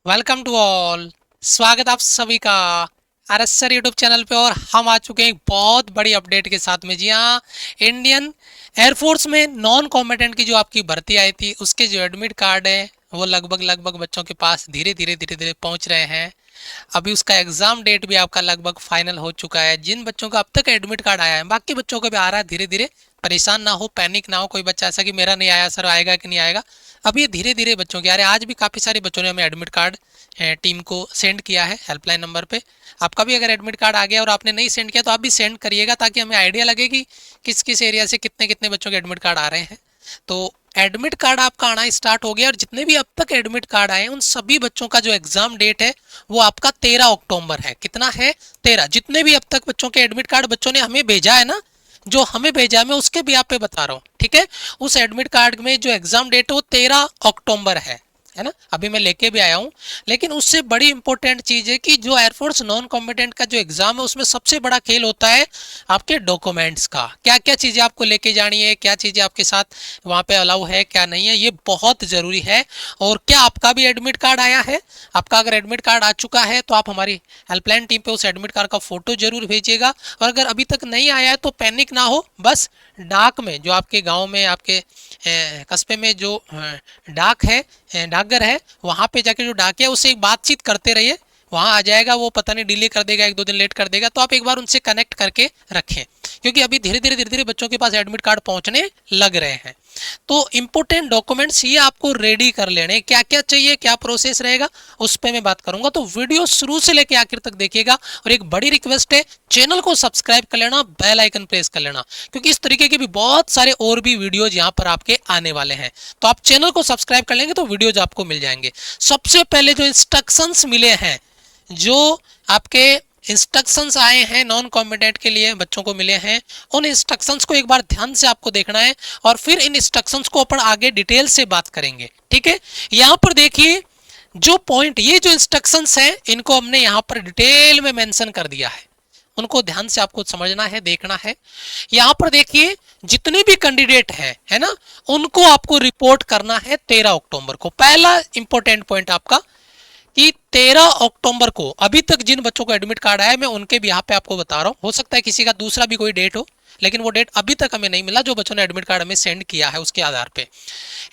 Welcome to all. स्वागत आप सभी का आरएसआर यूट्यूब चैनल पे। और हम आ चुके हैं एक बहुत बड़ी अपडेट के साथ में। जी हाँ, इंडियन एयरफोर्स में नॉन कॉम्बेटेंट की जो आपकी भर्ती आई थी उसके जो एडमिट कार्ड है वो लगभग लगभग बच्चों के पास धीरे धीरे पहुंच रहे हैं। अभी उसका एग्जाम डेट भी आपका लगभग फाइनल हो चुका है। जिन बच्चों का अब तक एडमिट कार्ड आया है, बाकी बच्चों को भी आ रहा है धीरे धीरे। परेशान ना हो, पैनिक ना हो कोई बच्चा ऐसा कि मेरा नहीं आया सर, आएगा कि नहीं आएगा। अब ये धीरे धीरे बच्चों के आ रहे हैं। आज भी काफ़ी सारे बच्चों ने हमें एडमिट कार्ड टीम को सेंड किया है हेल्पलाइन नंबर पे। आपका भी अगर एडमिट कार्ड आ गया और आपने नहीं सेंड किया तो आप भी सेंड करिएगा, ताकि हमें आइडिया लगे कि किस किस एरिया से कितने कितने बच्चों के एडमिट कार्ड आ रहे हैं। तो एडमिट कार्ड आपका आना स्टार्ट हो गया, और जितने भी अब तक एडमिट कार्ड आए हैं उन सभी बच्चों का जो एग्जाम डेट है वो आपका 13 अक्टूबर है। कितना है? 13। जितने भी अब तक बच्चों के एडमिट कार्ड बच्चों ने हमें भेजा है ना, जो हमें भेजा है मैं उसके भी आप पे बता रहा हूँ, ठीक है। उस एडमिट कार्ड में जो एग्जाम डेट है वो 13 अक्टूबर है ना। अभी मैं लेके भी आया हूँ। लेकिन उससे बड़ी इंपॉर्टेंट चीज है कि जो एयरफोर्स नॉन कॉम्बिटेंट का जो एग्जाम है उसमें सबसे बड़ा खेल होता है आपके डॉक्यूमेंट्स का। क्या क्या चीजें आपको लेके जानी है, क्या चीजें आपके साथ वहाँ पे अलाउ है, क्या नहीं है, ये बहुत जरूरी है। और क्या आपका भी एडमिट कार्ड आया है? आपका अगर एडमिट कार्ड आ चुका है तो आप हमारी हेल्पलाइन टीम पे उस एडमिट कार्ड का फोटो जरूर भेजिएगा। और अगर अभी तक नहीं आया है तो पैनिक ना हो, बस डाक में जो आपके गांव में आपके कस्बे में जो डाक है, डाकघर है, वहाँ पे जाके जो डाक है उससे एक बातचीत करते रहिए। वहाँ आ जाएगा वो, पता नहीं डिले कर देगा, एक दो दिन लेट कर देगा, तो आप एक बार उनसे कनेक्ट करके रखें, क्योंकि अभी धीरे धीरे बच्चों के पास एडमिट कार्ड पहुँचने लग रहे हैं। तो इम्पोर्टेंट डॉक्यूमेंट्स ये आपको रेडी कर लेने, क्या क्या चाहिए, क्या प्रोसेस रहेगा, उस पर मैं बात करूंगा। तो वीडियो शुरू से लेके आखिर तक देखिएगा। और एक बड़ी रिक्वेस्ट है, चैनल को सब्सक्राइब कर लेना, बेल आइकन प्रेस कर लेना, क्योंकि इस तरीके के भी बहुत सारे और भी वीडियोज यहाँ पर आपके आने वाले हैं। तो आप चैनल को सब्सक्राइब कर लेंगे तो वीडियोज आपको मिल जाएंगे। सबसे पहले जो इंस्ट्रक्शंस मिले हैं, जो आपके इंस्ट्रक्शंस आए हैं नॉन कॉम्बिटेंट के लिए बच्चों को मिले हैं, उन इंस्ट्रक्शंस को एक बार ध्यान से आपको देखना है, और फिर इन इंस्ट्रक्शंस को अपन आगे डिटेल से बात करेंगे, ठीक है। यहां पर देखिए जो पॉइंट, ये जो इंस्ट्रक्शंस हैं इनको हमने यहां पर डिटेल में मेंशन कर दिया है, उनको ध्यान से आपको समझना है, देखना है। यहां पर देखिए जितने भी कैंडिडेट है ना, उनको आपको रिपोर्ट करना है 13 अक्टूबर को। पहला इंपॉर्टेंट पॉइंट आपका कि 13 अक्टूबर को अभी तक जिन बच्चों को एडमिट कार्ड आया है मैं उनके भी यहाँ पे आपको बता रहा हूँ। हो सकता है किसी का दूसरा भी कोई डेट हो, लेकिन वो डेट अभी तक हमें नहीं मिला जो बच्चों ने एडमिट कार्ड हमें सेंड किया है उसके आधार पे,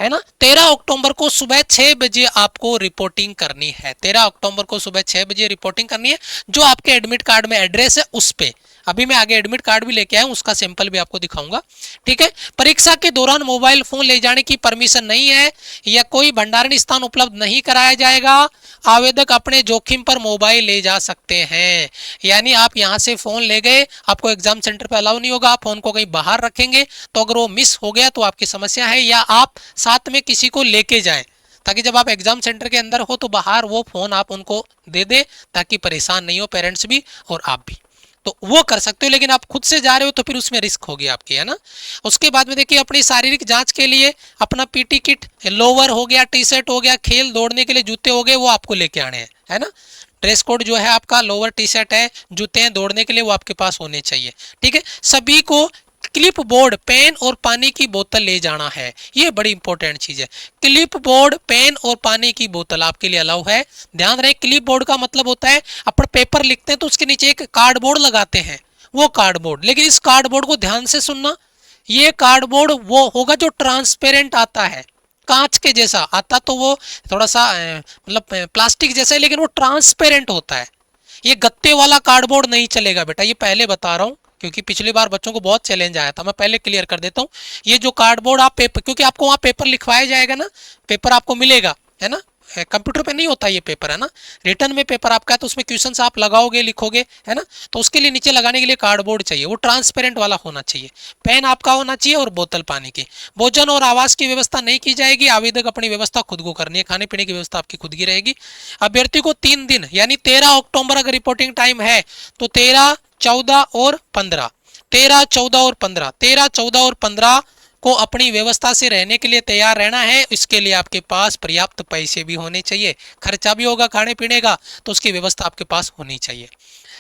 है ना। 13 अक्टूबर को सुबह 6 बजे आपको रिपोर्टिंग करनी है। 13 अक्टूबर को सुबह 6 बजे रिपोर्टिंग करनी है। जो आपके एडमिट कार्ड में एड्रेस है उस पे, अभी मैं आगे एडमिट कार्ड भी लेके आया हूँ, उसका सैंपल भी आपको दिखाऊंगा, ठीक है। परीक्षा के दौरान मोबाइल फोन ले जाने की परमिशन नहीं है, या कोई भंडारण स्थान उपलब्ध नहीं कराया जाएगा। आवेदक अपने जोखिम पर मोबाइल ले जा सकते हैं, यानी आप यहाँ से फोन ले गए, आपको एग्जाम सेंटर पे अलाउ नहीं होगा, आप फोन को कहीं बाहर रखेंगे तो अगर वो मिस हो गया तो आपकी समस्या है, या आप साथ में किसी को लेके जाएं, ताकि जब आप एग्जाम सेंटर के अंदर हो तो बाहर वो फोन आप उनको दे दे, ताकि परेशान नहीं हो पेरेंट्स भी और आप भी। तो वो कर सकते हो, लेकिन आप खुद से जा रहे हो तो फिर उसमें रिस्क होगी आपकी, है ना। उसके बाद में देखिए अपनी शारीरिक जांच के लिए अपना पीटी किट, लोअर हो गया, टी शर्ट हो गया, खेल दौड़ने के लिए जूते हो गए, वो आपको लेके आने हैं, है ना। ड्रेस कोड जो है आपका लोअर टी शर्ट है, जूते हैं दौड़ने के लिए, वो आपके पास होने चाहिए, ठीक है। सभी को क्लिप बोर्ड, पेन और पानी की बोतल ले जाना है, ये बड़ी इंपॉर्टेंट चीज है। क्लिप बोर्ड, पेन और पानी की बोतल आपके लिए अलाउ है। ध्यान रहे, क्लिप बोर्ड का मतलब होता है अपन पेपर लिखते हैं तो उसके नीचे एक कार्डबोर्ड लगाते हैं, वो कार्डबोर्ड। लेकिन इस कार्डबोर्ड को ध्यान से सुनना, ये कार्डबोर्ड वो होगा जो ट्रांसपेरेंट आता है, कांच के जैसा आता, तो वो थोड़ा सा मतलब प्लास्टिक जैसा है, लेकिन वो ट्रांसपेरेंट होता है। ये गत्ते वाला कार्डबोर्ड नहीं चलेगा बेटा, ये पहले बता रहा हूँ, क्योंकि पिछली बार बच्चों को बहुत चैलेंज आया था, मैं पहले क्लियर कर देता हूँ। ये जो कार्डबोर्ड आप पेपर, क्योंकि आपको वहाँ पेपर लिखवाया जाएगा ना, पेपर आपको मिलेगा, है ना। कंप्यूटर पे नहीं होता ये पेपर, है ना। रिटर्न में पेपर आपका है तो उसमें क्वेश्चंस आप लगाओगे, लिखोगे, है ना। तो उसके लिए नीचे लगाने के लिए कार्डबोर्ड चाहिए, वो ट्रांसपेरेंट वाला होना चाहिए। पेन आपका होना चाहिए और बोतल पानी की। भोजन और आवास की व्यवस्था नहीं की जाएगी, आवेदक अपनी व्यवस्था खुद को करनी है, खाने पीने की व्यवस्था आपकी खुद की रहेगी। अभ्यर्थी को 3 दिन यानी 13 अक्टूबर अगर रिपोर्टिंग टाइम है तो 13, 14 और 15, 13, 14 और 15, 13, 14 और 15 को अपनी व्यवस्था से रहने के लिए तैयार रहना है। इसके लिए आपके पास पर्याप्त पैसे भी होने चाहिए, खर्चा भी होगा खाने पीने का, तो उसकी व्यवस्था आपके पास होनी चाहिए।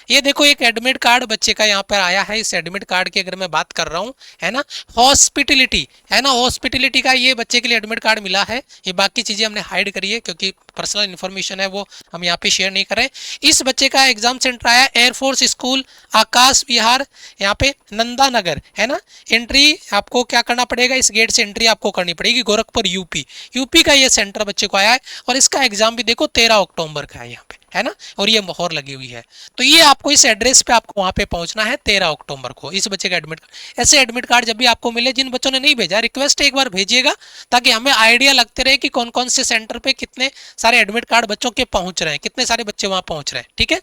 ये देखो एक एडमिट कार्ड बच्चे का यहाँ पर आया है। इस एडमिट कार्ड की अगर मैं बात कर रहा हूँ, है ना, हॉस्पिटलिटी, है ना, हॉस्पिटलिटी का ये बच्चे के लिए एडमिट कार्ड मिला है। ये बाकी चीजें हमने हाइड करी है क्योंकि पर्सनल इन्फॉर्मेशन है, वो हम यहाँ पे शेयर नहीं कर रहे। इस बच्चे का एग्जाम सेंटर आया एयरफोर्स स्कूल आकाश विहार, यहाँ पे नंदा नगर, है ना। एंट्री आपको क्या करना पड़ेगा, इस गेट से एंट्री आपको करनी पड़ेगी, गोरखपुर यूपी। यूपी का ये सेंटर बच्चे को आया है और इसका एग्जाम भी देखो 13 अक्टूबर का है यहाँ पे, है ना, और ये मोहर लगी हुई है। तो ये आपको इस एड्रेस पे आपको वहां पे पहुंचना है 13 अक्टूबर को। इस बच्चे का एडमिट कार्ड, ऐसे एडमिट कार्ड जब भी आपको मिले, जिन बच्चों ने नहीं भेजा रिक्वेस्ट एक बार भेजिएगा ताकि हमें आइडिया लगते रहे कि कौन कौन से सेंटर पे कितने सारे एडमिट कार्ड बच्चों के पहुंच रहे हैं, कितने सारे बच्चे वहां पहुंच रहे हैं। ठीक है,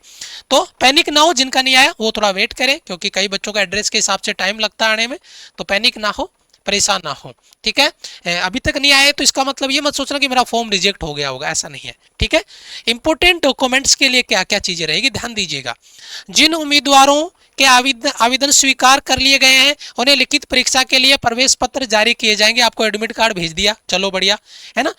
तो पैनिक ना हो, जिनका नहीं आया वो थोड़ा वेट करें क्योंकि कई बच्चों का एड्रेस के हिसाब से टाइम लगता है आने में, तो पैनिक ना हो, परेशान ना हो। ठीक है, अभी तक नहीं आए तो इसका मतलब ये मत सोचना कि मेरा फॉर्म रिजेक्ट हो गया होगा, ऐसा नहीं है। ठीक है, इंपोर्टेंट डॉक्यूमेंट्स के लिए क्या क्या चीजें रहेगी ध्यान दीजिएगा। जिन उम्मीदवारों के आवेदन स्वीकार कर लिए गए हैं उन्हें लिखित परीक्षा के लिए प्रवेश पत्र जारी किए जाएंगे। आपको एडमिट कार्ड भेज दिया, चलो बढ़िया, है ना।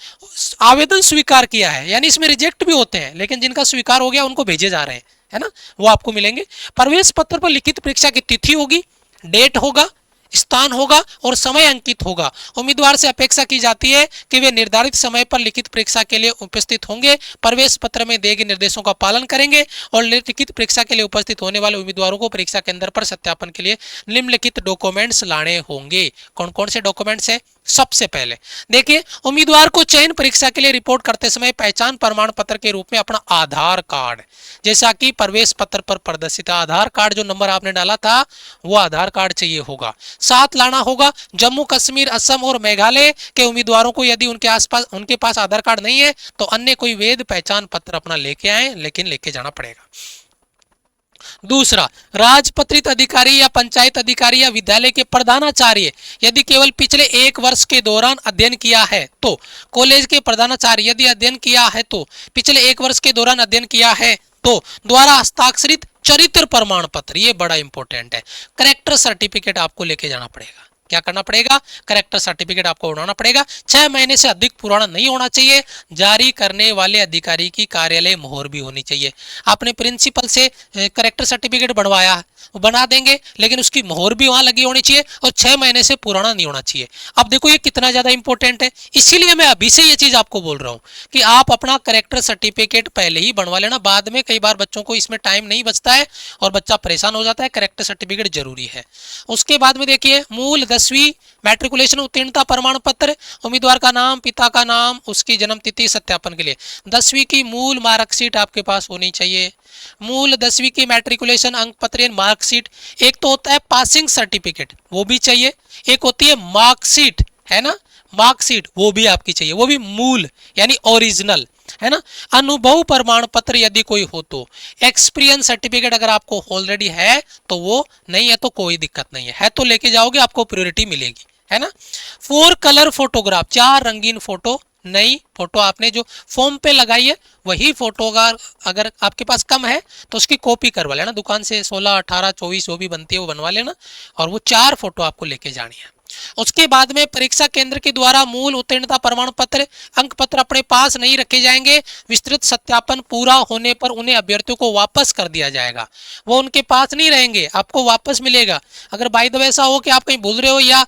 आवेदन स्वीकार किया है यानी इसमें रिजेक्ट भी होते हैं, लेकिन जिनका स्वीकार हो गया उनको भेजे जा रहे हैं, है ना, वो आपको मिलेंगे। प्रवेश पत्र पर लिखित परीक्षा की तिथि होगी, डेट होगा, स्थान होगा और समय अंकित होगा। उम्मीदवार से अपेक्षा की जाती है कि वे निर्धारित समय पर लिखित परीक्षा के लिए उपस्थित होंगे, प्रवेश पत्र में दिए गए निर्देशों का पालन करेंगे और लिखित परीक्षा के लिए उपस्थित होने वाले उम्मीदवारों को परीक्षा केंद्र पर सत्यापन के लिए निम्नलिखित डॉक्यूमेंट्स लाने होंगे। कौन कौन से डॉक्यूमेंट्स है? सबसे पहले देखिए, उम्मीदवार को चयन परीक्षा के लिए रिपोर्ट करते समय पहचान प्रमाण पत्र के रूप में अपना आधार कार्ड, जैसा कि प्रवेश पत्र पर प्रदर्शित आधार कार्ड जो नंबर आपने डाला था वो आधार कार्ड चाहिए होगा, साथ लाना होगा। जम्मू कश्मीर, असम और मेघालय के उम्मीदवारों को यदि उनके पास आधार कार्ड नहीं है तो अन्य कोई वैध पहचान पत्र अपना लेके आए, लेकिन लेके जाना पड़ेगा। दूसरा, राजपत्रित अधिकारी या पंचायत अधिकारी या विद्यालय के प्रधानाचार्य यदि केवल पिछले 1 वर्ष के दौरान अध्ययन किया है तो, कॉलेज के प्रधानाचार्य यदि अध्ययन किया है तो, पिछले 1 वर्ष के दौरान अध्ययन किया है तो द्वारा हस्ताक्षरित चरित्र प्रमाण पत्र, ये बड़ा इंपॉर्टेंट है। करेक्टर सर्टिफिकेट आपको लेके जाना पड़ेगा। क्या करना पड़ेगा? करेक्टर सर्टिफिकेट आपको बनाना पड़ेगा। 6 महीने से अधिक पुराना नहीं होना चाहिए। जारी करने वाले अधिकारी की कार्यालय मोहर भी होनी चाहिए। आपने प्रिंसिपल से करेक्टर सर्टिफिकेट बनवाया, वो बना देंगे, लेकिन उसकी मोहर भी वहां लगी होनी चाहिए और 6 महीने से पुराना नहीं होना चाहिए। अब देखो ये कितना ज्यादा इंपॉर्टेंट है, इसीलिए मैं अभी से ये चीज आपको बोल रहा हूँ कि आप अपना करेक्टर सर्टिफिकेट पहले ही बनवा लेना। बाद में कई बार बच्चों को इसमें टाइम नहीं बचता है और बच्चा परेशान हो जाता है। करेक्टर सर्टिफिकेट जरूरी है। उसके बाद में देखिए, मूल 10वीं मैट्रिकुलेशन उत्तीर्णता प्रमाण पत्र, उम्मीदवार का नाम, पिता का नाम, उसकी जन्म तिथि सत्यापन के लिए 10वीं की मूल मार्कशीट आपके पास होनी चाहिए। मूल 10वीं की मैट्रिकुलेशन अंक पत्र मार्कशीट, एक तो होता है पासिंग सर्टिफिकेट वो भी चाहिए, एक होती है मार्कशीट, है ना, मार्कशीट वो भी आपकी चाहिए, वो भी मूल यानी ओरिजिनल, है ना। अनुभव प्रमाण पत्र यदि कोई हो तो, एक्सपीरियंस सर्टिफिकेट अगर आपको ऑलरेडी है तो वो, नहीं है तो कोई दिक्कत नहीं है तो लेके जाओगे, आपको प्रायोरिटी मिलेगी, है ना। 4 कलर फोटोग्राफ, 4 रंगीन फोटो, नई फोटो आपने जो फॉर्म पे लगाई है वही फोटो अगर आपके पास कम है तो उसकी कॉपी करवा लेना दुकान से, 16, 18, 24 जो भी बनती है वो बनवा लेना, और वो 4 फोटो आपको लेके जानी है। उसके बाद में परीक्षा केंद्र के द्वारा मूल उत्तीर्णता प्रमाण पत्र, अंक पत्र अपने पास नहीं रखे जाएंगे। विस्तृत सत्यापन पूरा होने पर उन्हें अभ्यर्थियों को वापस कर दिया जाएगा, वो उनके पास नहीं रहेंगे, आपको वापस मिलेगा। अगर बाय द वे ऐसा हो कि आप कहीं भूल रहे हो या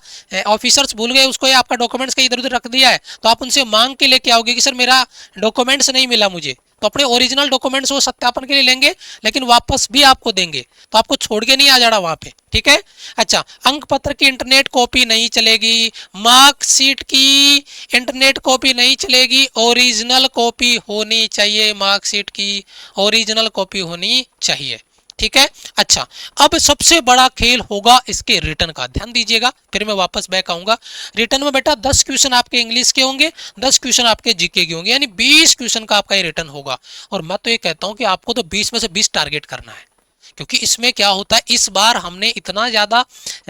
ऑफिसर्स भूल गए उसको, या आपका डॉक्यूमेंट्स कहीं इधर उधर रख दिया है, तो आप उनसे मांग के लेके आओगे कि सर मेरा डॉक्यूमेंट्स नहीं मिला मुझे, तो अपने ओरिजिनल डॉक्यूमेंट्स वो सत्यापन के लिए लेंगे लेकिन वापस भी आपको देंगे, तो आपको छोड़ के नहीं आ जाना वहां पे, ठीक है। अच्छा, अंक पत्र की इंटरनेट कॉपी नहीं चलेगी, मार्कशीट की इंटरनेट कॉपी नहीं चलेगी, ओरिजिनल कॉपी होनी चाहिए, मार्कशीट की ओरिजिनल कॉपी होनी चाहिए, ठीक है। अच्छा, अब सबसे बड़ा खेल होगा इसके रिटर्न का, ध्यान दीजिएगा, फिर मैं वापस बैक आऊंगा। रिटर्न में बेटा 10 क्वेश्चन आपके इंग्लिश के होंगे, 10 क्वेश्चन आपके जीके के होंगे, यानी 20 क्वेश्चन का आपका ये रिटर्न होगा। और मैं तो ये कहता हूं कि आपको तो 20 में से 20 टारगेट करना है, क्योंकि इसमें क्या होता है, इस बार हमने इतना ज्यादा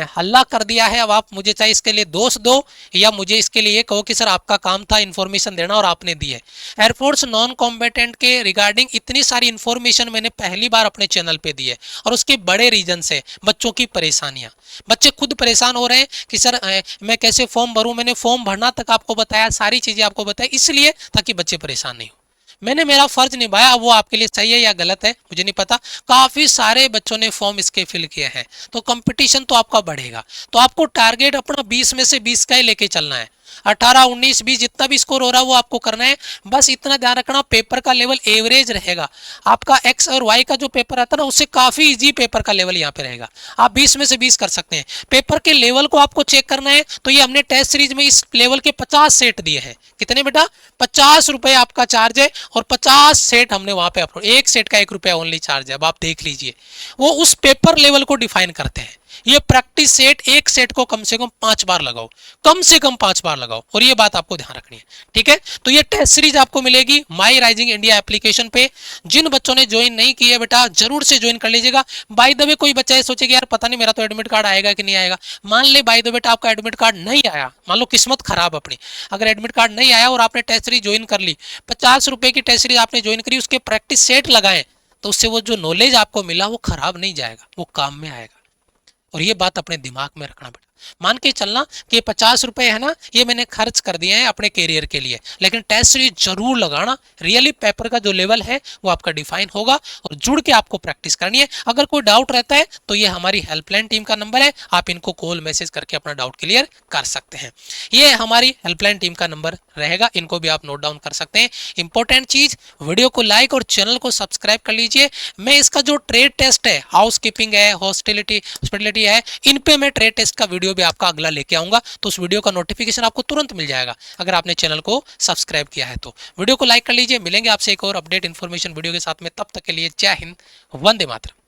हल्ला कर दिया है। अब आप मुझे चाहे इसके लिए दोष दो या मुझे इसके लिए कहो कि सर आपका काम था इन्फॉर्मेशन देना और आपने दी है। एयरफोर्स नॉन कॉम्बेटेंट के रिगार्डिंग इतनी सारी इन्फॉर्मेशन मैंने पहली बार अपने चैनल पे दी है, और उसके बड़े रीजन से बच्चों की परेशानियां, बच्चे खुद परेशान हो रहे हैं कि सर मैं कैसे फॉर्म भरूं, मैंने फॉर्म भरना तक आपको बताया, सारी चीजें आपको बताया, इसलिए ताकि बच्चे परेशान नहीं हो। मैंने मेरा फर्ज निभाया, वो आपके लिए सही है या गलत है मुझे नहीं पता। काफी सारे बच्चों ने फॉर्म इसके फिल किए हैं, तो कंपटीशन तो आपका बढ़ेगा। तो आपको टारगेट अपना 20 में से 20 का ही लेके चलना है। 18, 19, 20 जितना भी स्कोर हो रहा है वो आपको करना है। बस इतना ध्यान रखना पेपर का लेवल एवरेज रहेगा। आपका एक्स और वाई का जो पेपर आता है ना, उससे काफी इजी पेपर का लेवल यहाँ पे रहेगा। आप 20 में से 20 कर सकते हैं। पेपर के लेवल को आपको चेक करना है, तो ये हमने टेस्ट सीरीज में इस लेवल के 50 सेट दिए हैं। कितने बेटा? 50 रुपए आपका चार्ज है, और 50 सेट हमने वहां पे अपलोड, एक सेट का 1 रुपया ओनली चार्ज है। अब आप देख लीजिए, वो उस पेपर लेवल को डिफाइन करते हैं। ये प्रैक्टिस सेट, एक सेट को कम से कम 5 बार लगाओ, कम से कम 5 बार लगाओ, और ये बात आपको ध्यान रखनी है, ठीक है। तो ये टेस्ट सीरीज आपको मिलेगी माई राइजिंग इंडिया एप्लीकेशन पे। जिन बच्चों ने ज्वाइन नहीं किया बेटा, जरूर से ज्वाइन कर लीजिएगा। बाय द वे कोई बच्चा ये सोचेगा यार पता नहीं मेरा तो एडमिट कार्ड आएगा कि नहीं आएगा। मान ले बाय द वे बेटा आपका एडमिट कार्ड नहीं आया, मान लो किस्मत खराब अपनी, अगर एडमिट कार्ड नहीं आया और आपने टेस्ट सीरीज ज्वाइन कर ली, 50 रुपए की टेस्ट सीरीज आपने ज्वाइन करी, उसके प्रैक्टिस सेट लगाए, तो उससे वो जो नॉलेज आपको मिला वो खराब नहीं जाएगा, वो काम में आएगा। और ये बात अपने दिमाग में रखना बेटा। मान के चलना कि 50 रुपए है ना, ये मैंने खर्च कर दिए हैं अपने कैरियर के लिए, लेकिन टेस्ट सीरीज जरूर लगाना। रियली पेपर का जो लेवल है वो आपका डिफाइन होगा, और जुड़ के आपको प्रैक्टिस करनी है। अगर कोई डाउट रहता है तो ये हमारी हेल्पलाइन टीम का नंबर है, आप इनको कॉल मैसेज करके अपना डाउट क्लियर कर सकते हैं। ये हमारी हेल्पलाइन टीम का नंबर रहेगा, इनको भी आप नोट डाउन कर सकते हैं। इंपॉर्टेंट चीज, वीडियो को लाइक और चैनल को सब्सक्राइब कर लीजिए। मैं इसका जो ट्रेड टेस्ट है, हाउस कीपिंग है, हॉस्पिटलिटी है, इन पे मैं ट्रेड टेस्ट का वीडियो भी आपका अगला लेके आऊंगा, तो उस वीडियो का नोटिफिकेशन आपको तुरंत मिल जाएगा अगर आपने चैनल को सब्सक्राइब किया है। तो वीडियो को लाइक कर लीजिए। मिलेंगे आपसे एक और अपडेट इन्फॉर्मेशन वीडियो के साथ में, तब तक के लिए जय हिंद, वंदे मातरम।